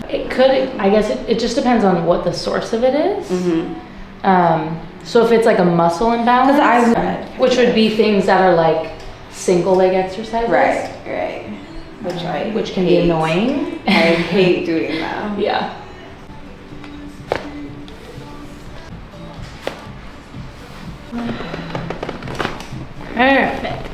It could, I guess it just depends on what the source of it is. So if it's like a muscle imbalance, which would be things that are like single leg exercises. Right. Which can be annoying. I hate doing that. Yeah. Perfect.